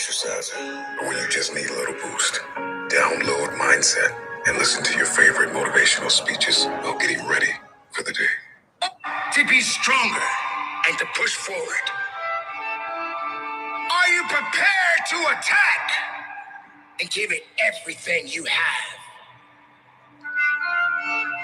exercising, or when you just need a little boost. Download Mindset and listen to your favorite motivational speeches while getting ready for the day. To be stronger and to push forward. Are you prepared to attack and give it everything you have?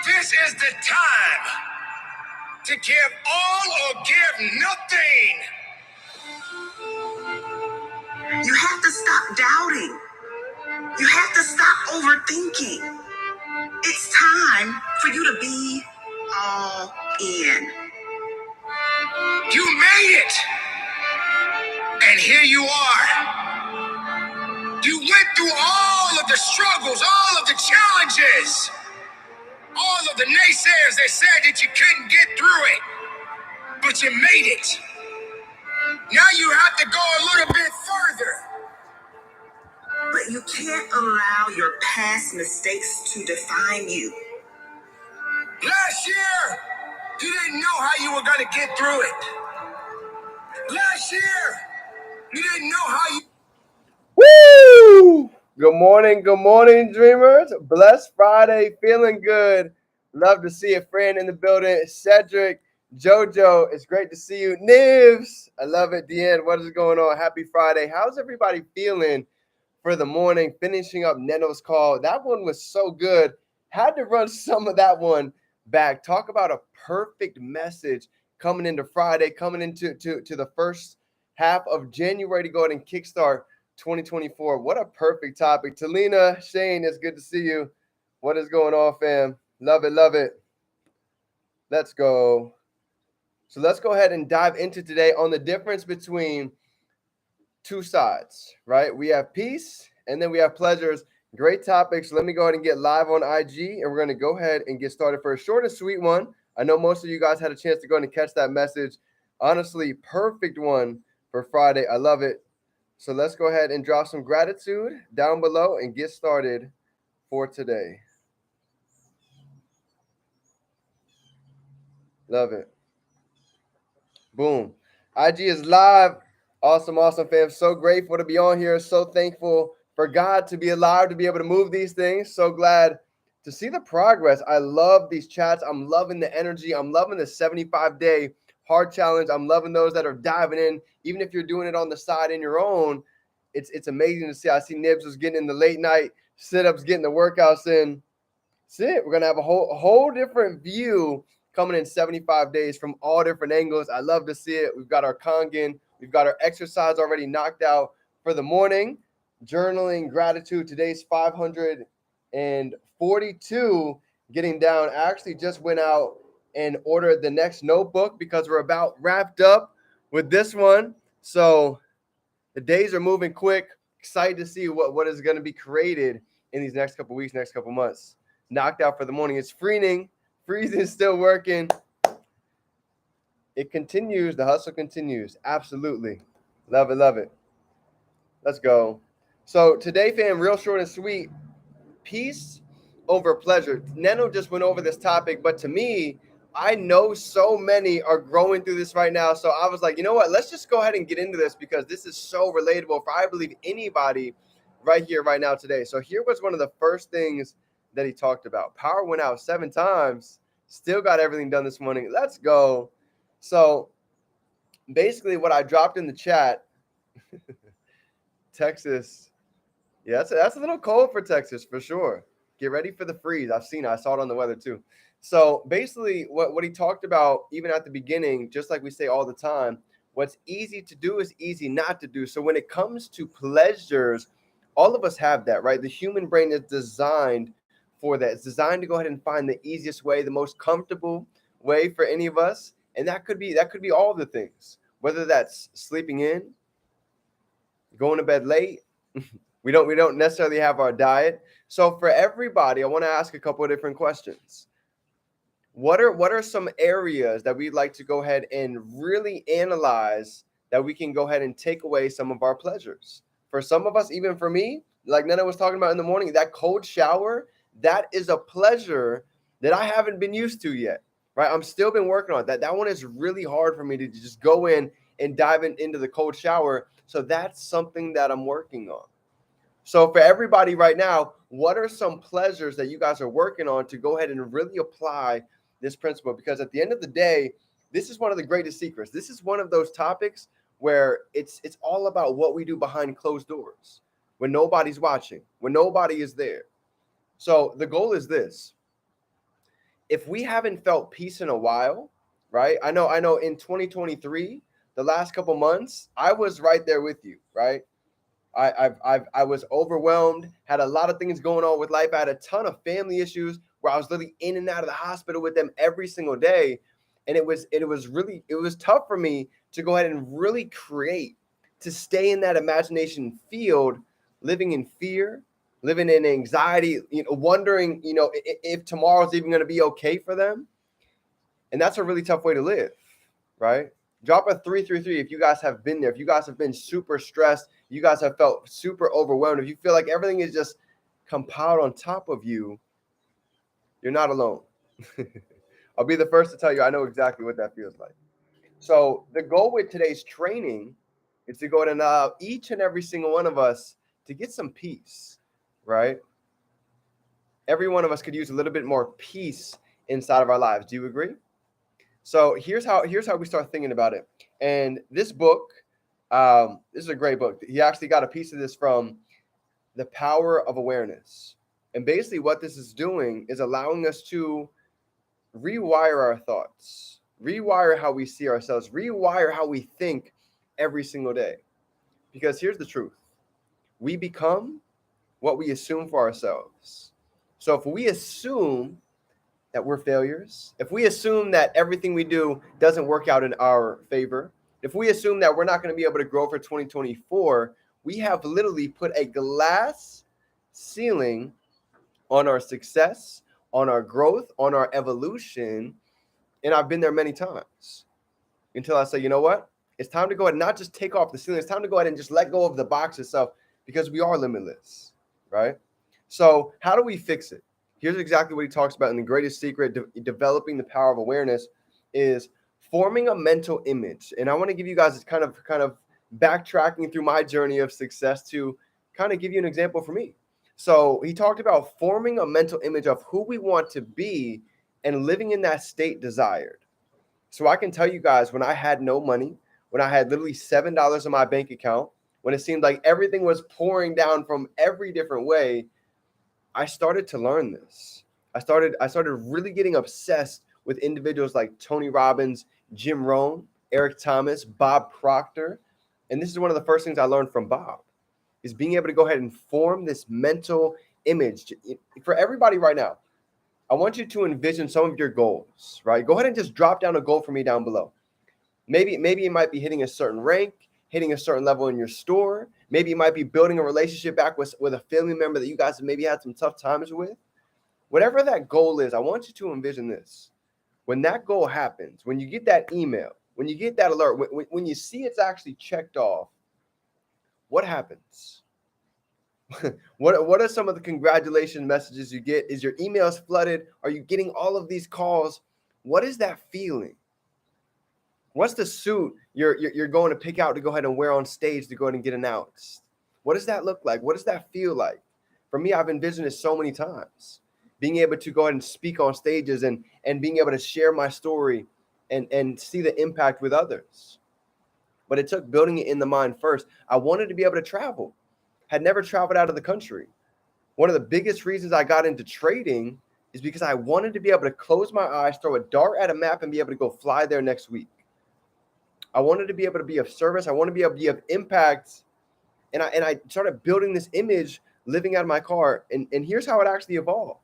This is the time to give all or give nothing. You have to stop doubting. You have to stop overthinking. It's time for you to be all in. You made it! And here you are. You went through all of the struggles, all of the challenges, all of the naysayers that said that you couldn't get through it. But you made it. Now you have to go a little bit further. But you can't allow your past mistakes to define you. Last year, you didn't know how you were going to get through it. Last year, you didn't know how you... Woo! Good morning, dreamers. Blessed Friday, feeling good. Love to see a friend in the building. Cedric, Jojo, it's great to see you. Nivs, I love it. Deanne, what is going on? Happy Friday. How's everybody feeling for the morning? Finishing up Neno's call. That one was so good. Had to run some of that one back. Talk about a perfect message coming into Friday, coming into the first half of January to go ahead and kickstart 2024. What a perfect topic. Talina, Shane, it's good to see you. What is going on, fam? Love it, love it. Let's go. So let's go ahead and dive into today on the difference between two sides, right? We have peace and then we have pleasures. Great topics. Let me go ahead and get live on IG, and we're going to go ahead and get started for a short and sweet one. I know most of you guys had a chance to go ahead and catch that message. Honestly, perfect one for Friday. I love it. So let's go ahead and drop some gratitude down below and get started for today. Love it. Boom. IG is live. Awesome, awesome, fam. So grateful to be on here. So thankful for God to be alive, to be able to move these things. So glad to see the progress. I love these chats. I'm loving the energy. I'm loving the 75-day hard challenge. I'm loving those that are diving in. Even if you're doing it on the side in your own, it's amazing to see. I see Nibs was getting in the late night sit-ups, getting the workouts in. That's it. We're going to have a whole different view coming in 75 days from all different angles. I love to see it. We've got our Kangen. We've got our exercise already knocked out for the morning. Journaling, gratitude. Today's 542 getting down. I actually just went out and ordered the next notebook because we're about wrapped up with this one. So the days are moving quick. Excited to see what is going to be created in these next couple weeks, next couple months. Knocked out for the morning. It's freezing. Freezing is still working. It continues. The hustle continues. Absolutely. Love it, love it. Let's go. So today, fam, real short and sweet. Peace over pleasure. Neno just went over this topic, but to me, I know so many are growing through this right now. So I was like, you know what? Let's just go ahead and get into this because this is so relatable for, I believe, anybody right here, right now today. So here was one of the first things that he talked about. Power went out 7 times. Still got everything done this morning. Let's go. So basically what I dropped in the chat, Texas. Yeah, that's a little cold for Texas for sure. Get ready for the freeze. I saw it on the weather too. So basically what he talked about, even at the beginning, just like we say all the time, what's easy to do is easy not to do. So when it comes to pleasures, all of us have that, right? The human brain is designed for that. It's designed to go ahead and find the easiest way, the most comfortable way for any of us. And that could be all the things, whether that's sleeping in, going to bed late. We don't necessarily have our diet. So for everybody, I want to ask a couple of different questions. What are some areas that we'd like to go ahead and really analyze that we can go ahead and take away some of our pleasures? For some of us, even for me, like Nena was talking about in the morning, that cold shower, that is a pleasure that I haven't been used to yet, right? I'm still been working on that. That one is really hard for me to just go in and dive into the cold shower. So that's something that I'm working on. So for everybody right now, what are some pleasures that you guys are working on to go ahead and really apply this principle? Because at the end of the day, this is one of the greatest secrets. This is one of those topics where it's all about what we do behind closed doors, when nobody's watching, when nobody is there. So the goal is this. If we haven't felt peace in a while, right? I know in 2023, the last couple months, I was right there with you, right? I was overwhelmed, had a lot of things going on with life. I had a ton of family issues where I was literally in and out of the hospital with them every single day. And it was tough for me to go ahead and really create, to stay in that imagination field, living in fear, living in anxiety, wondering, if tomorrow's even going to be okay for them. And that's a really tough way to live, right? Drop a 333 if you guys have been there. If you guys have been super stressed, you guys have felt super overwhelmed. If you feel like everything is just compiled on top of you, you're not alone. I'll be the first to tell you I know exactly what that feels like. So the goal with today's training is to go ahead and allow each and every single one of us to get some peace, right? Every one of us could use a little bit more peace inside of our lives. Do you agree? So here's how we start thinking about it. And this book, this is a great book. He actually got a piece of this from The Power of Awareness. And basically what this is doing is allowing us to rewire our thoughts, rewire how we see ourselves, rewire how we think every single day. Because here's the truth. We become what we assume for ourselves. So if we assume that we're failures, if we assume that everything we do doesn't work out in our favor, if we assume that we're not going to be able to grow for 2024, we have literally put a glass ceiling on our success, on our growth, on our evolution. And I've been there many times until I say, you know what? It's time to go ahead and not just take off the ceiling. It's time to go ahead and just let go of the box itself, because we are limitless, right? So how do we fix it? Here's exactly what he talks about in The Greatest Secret, developing the power of awareness, is forming a mental image. And I want to give you guys kind of backtracking through my journey of success to kind of give you an example for me. So he talked about forming a mental image of who we want to be and living in that state desired. So I can tell you guys, when I had no money, when I had literally $7 in my bank account, when it seemed like everything was pouring down from every different way, I started to learn this. I started really getting obsessed with individuals like Tony Robbins, Jim Rohn, Eric Thomas, Bob Proctor. And this is one of the first things I learned from Bob, is being able to go ahead and form this mental image. For everybody right now, I want you to envision some of your goals, right? Go ahead and just drop down a goal for me down below. Maybe it might be hitting a certain rank, hitting a certain level in your store. Maybe it might be building a relationship back with a family member that you guys have maybe had some tough times with. Whatever that goal is, I want you to envision this. When that goal happens, when you get that email, when you get that alert, when you see it's actually checked off, what happens? What are some of the congratulations messages you get? Is your emails flooded? Are you getting all of these calls? What is that feeling? What's the suit you're going to pick out to go ahead and wear on stage to go ahead and get announced? What does that look like? What does that feel like? For me, I've envisioned it so many times. Being able to go ahead and speak on stages and being able to share my story and see the impact with others. But it took building it in the mind first. I wanted to be able to travel. Had never traveled out of the country. One of the biggest reasons I got into trading is because I wanted to be able to close my eyes, throw a dart at a map, and be able to go fly there next week. I wanted to be able to be of service. I want to be able to be of impact. And I started building this image living out of my car. And here's how it actually evolved.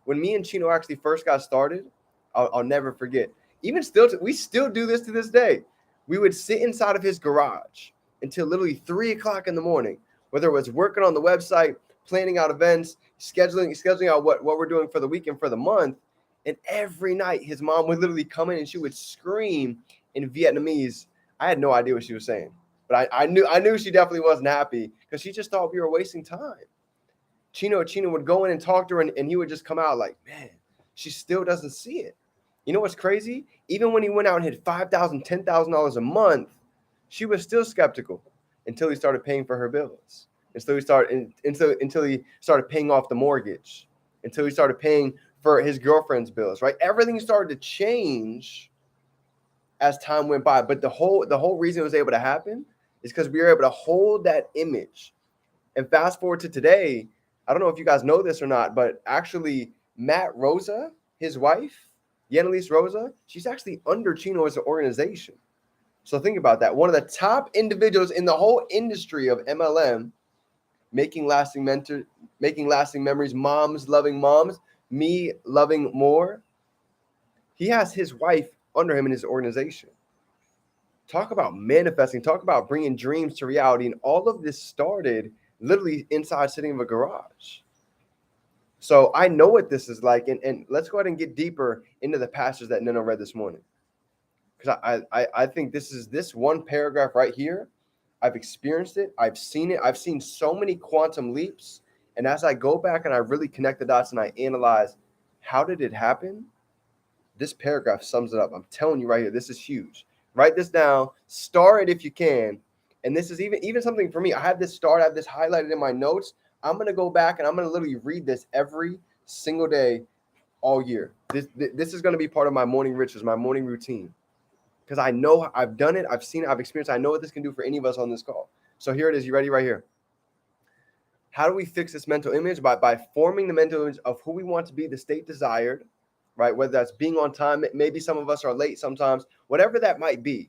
When me and Chino actually first got started, I'll never forget. Even still, we still do this to this day. We would sit inside of his garage until literally 3 o'clock in the morning, whether it was working on the website, planning out events, scheduling out what we're doing for the week and for the month. And every night his mom would literally come in and she would scream in Vietnamese. I had no idea what she was saying, but I knew she definitely wasn't happy because she just thought we were wasting time. Chino would go in and talk to her, and he would just come out like, man, she still doesn't see it. You know what's crazy? Even when he went out and hit $5,000, $10,000 a month, she was still skeptical. until he started paying for her bills. Until he started paying off the mortgage, until he started paying for his girlfriend's bills, right? Everything started to change as time went by. But the whole reason it was able to happen is because we were able to hold that image. And fast forward to today, I don't know if you guys know this or not, but actually Matt Rosa, his wife, Yanalise Rosa, she's actually under Chino as an organization. So think about that. One of the top individuals in the whole industry of MLM, making lasting memories, moms loving moms, me loving more. He has his wife under him in his organization. Talk about manifesting, talk about bringing dreams to reality. And all of this started literally inside sitting in a garage. So I know what this is like. And let's go ahead and get deeper into the passage that Nino read this morning. Because I think this one paragraph right here, I've experienced it. I've seen it. I've seen so many quantum leaps. And as I go back and I really connect the dots and I analyze, how did it happen? This paragraph sums it up. I'm telling you right here, this is huge. Write this down, star it if you can. And this is even something for me. I have this starred, I have this highlighted in my notes. I'm going to go back and I'm going to literally read this every single day all year. This is going to be part of my morning rituals, my morning routine. Because I know I've done it, I've seen it, I've experienced it. I know what this can do for any of us on this call. So here it is. You ready? Right here. How do we fix this mental image? By forming the mental image of who we want to be, the state desired, right? Whether that's being on time, maybe some of us are late sometimes, whatever that might be.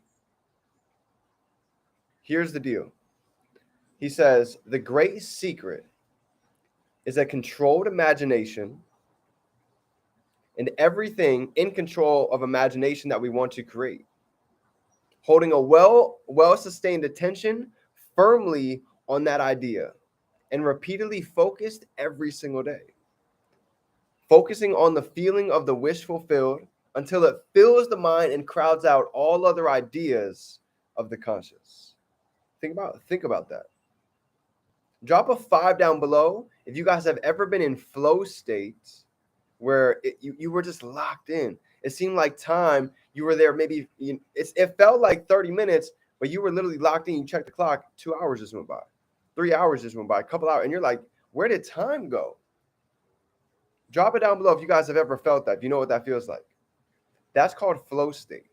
Here's the deal. He says, the great secret is a controlled imagination and everything in control of imagination that we want to create. Holding a well-sustained attention firmly on that idea and repeatedly focused every single day. Focusing on the feeling of the wish fulfilled until it fills the mind and crowds out all other ideas of the conscious. Think about that. Drop a 5 down below if you guys have ever been in flow states where you were just locked in. It seemed like time, you were there maybe, it felt like 30 minutes, but you were literally locked in. You checked the clock, 2 hours just went by. 3 hours just went by, a couple hours, and you're like, where did time go? Drop it down below if you guys have ever felt that, if you know what that feels like. That's called flow state.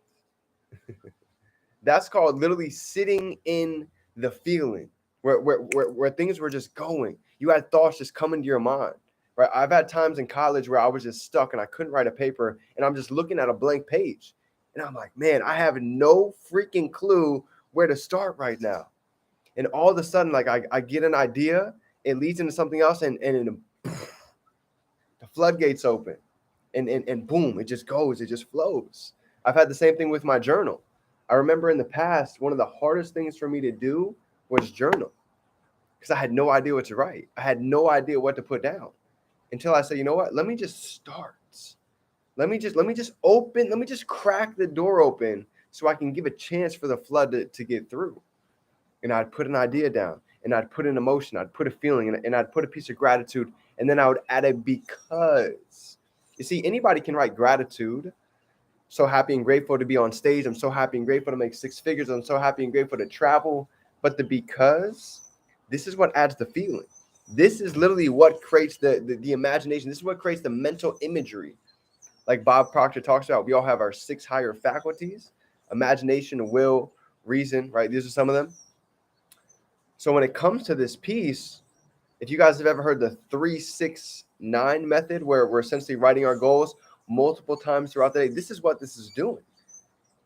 That's called literally sitting in the feeling where things were just going. You had thoughts just coming to your mind, right? I've had times in college where I was just stuck and I couldn't write a paper and I'm just looking at a blank page. And I'm like, man, I have no freaking clue where to start right now. And all of a sudden, like I get an idea, it leads into something else, and the floodgates open. And boom, it just goes, it just flows. I've had the same thing with my journal. I remember in the past, one of the hardest things for me to do was journal because I had no idea what to write. I had no idea what to put down until I said, you know what? Let me just start. Let me just crack the door open so I can give a chance for the flood to get through. And I'd put an idea down and I'd put an emotion, I'd put a feeling, and I'd put a piece of gratitude, and then I would add a because. You see, anybody can write gratitude. So happy and grateful to be on stage. I'm so happy and grateful to make 6 figures. I'm so happy and grateful to travel. But the because, this is what adds the feeling. This is literally what creates the imagination. This is what creates the mental imagery. Like Bob Proctor talks about, we all have our 6 higher faculties: imagination, will, reason, right? These are some of them. So when it comes to this piece, if you guys have ever heard the 3-6-9 method, where we're essentially writing our goals multiple times throughout the day, this is what this is doing.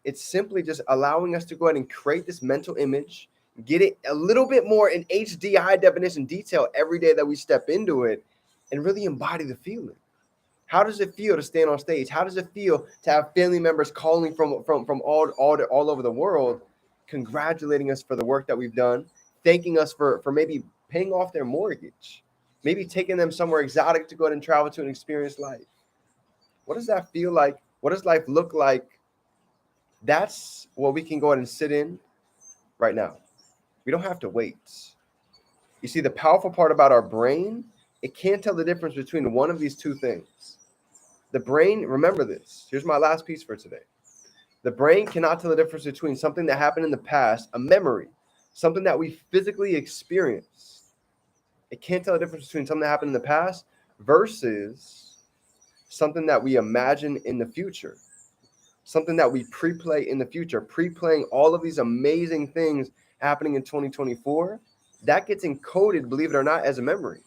It's simply just allowing us to go ahead and create this mental image, get it a little bit more in HD, high definition detail every day that we step into it, and really embody the feeling. How does it feel to stand on stage? How does it feel to have family members calling from all over the world, congratulating us for the work that we've done, thanking us for maybe paying off their mortgage, maybe taking them somewhere exotic to go ahead and travel to and experience life? What does that feel like? What does life look like? That's what we can go ahead and sit in right now. We don't have to wait. You see, the powerful part about our brain, it can't tell the difference between one of these two things. The brain, remember this. Here's my last piece for today. The brain cannot tell the difference between something that happened in the past, a memory, something that we physically experience. It can't tell the difference between something that happened in the past versus something that we imagine in the future, something that we pre-play in the future, pre-playing all of these amazing things happening in 2024. That gets encoded, believe it or not, as a memory.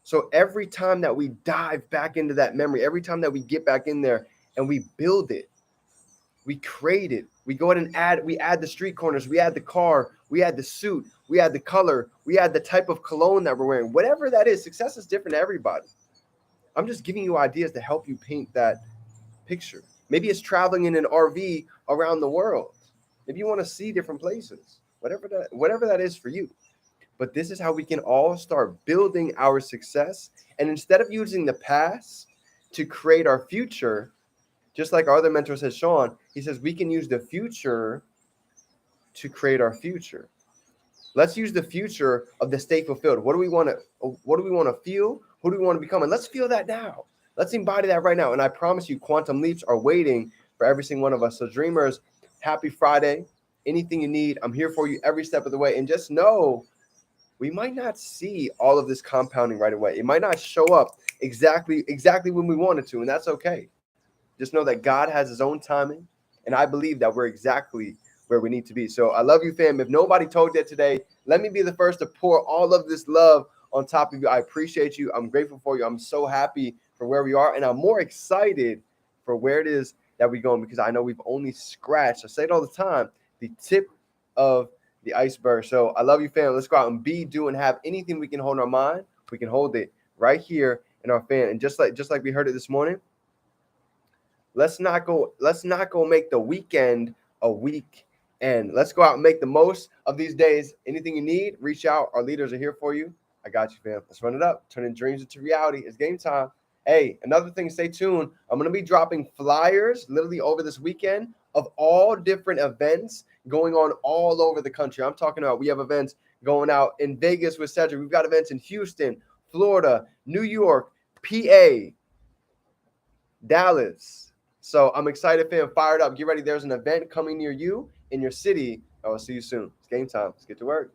So every time that we dive back into that memory, every time that we get back in there and we build it, we create it, we go ahead and we add the street corners, we add the car, we add the suit, we add the color, we add the type of cologne that we're wearing, whatever that is. Success is different to everybody. I'm just giving you ideas to help you paint that picture. Maybe it's traveling in an RV around the world. Maybe you want to see different places, whatever that is for you. But this is how we can all start building our success. And instead of using the past to create our future, just like our other mentor says, Sean, he says we can use the future to create our future. Let's use the future of the stay fulfilled. What do we want to feel? Who do we want to become? And let's feel that now. Let's embody that right now. And I promise you, quantum leaps are waiting for every single one of us. So dreamers, happy Friday. Anything you need, I'm here for you every step of the way. And just know, we might not see all of this compounding right away. It might not show up exactly when we want it to, and that's okay. Just know that God has his own timing, and I believe that we're exactly where we need to be. So I love you, fam. If nobody told you today, let me be the first to pour all of this love on top of you. I appreciate you. I'm grateful for you. I'm so happy for where we are, and I'm more excited for where it is that we're going, because I know we've only scratched, I say it all the time, the tip of the iceberg. So I love you, fam. Let's go out and be, do, and have anything we can hold in our mind. We can hold it right here in our fan. And just like we heard it this morning, let's not go make the weekend a week. And let's go out and make the most of these days. Anything you need, reach out. Our leaders are here for you. I got you, fam. Let's run it up. Turning dreams into reality. It's game time. Hey, another thing, stay tuned. I'm going to be dropping flyers literally over this weekend of all different events going on all over the country. I'm talking about, we have events going out in Vegas with Cedric. We've got events in Houston, Florida, New York, PA, Dallas. So I'm excited, fam. Fired up. Get ready. There's an event coming near you in your city. I will see you soon. It's game time. Let's get to work.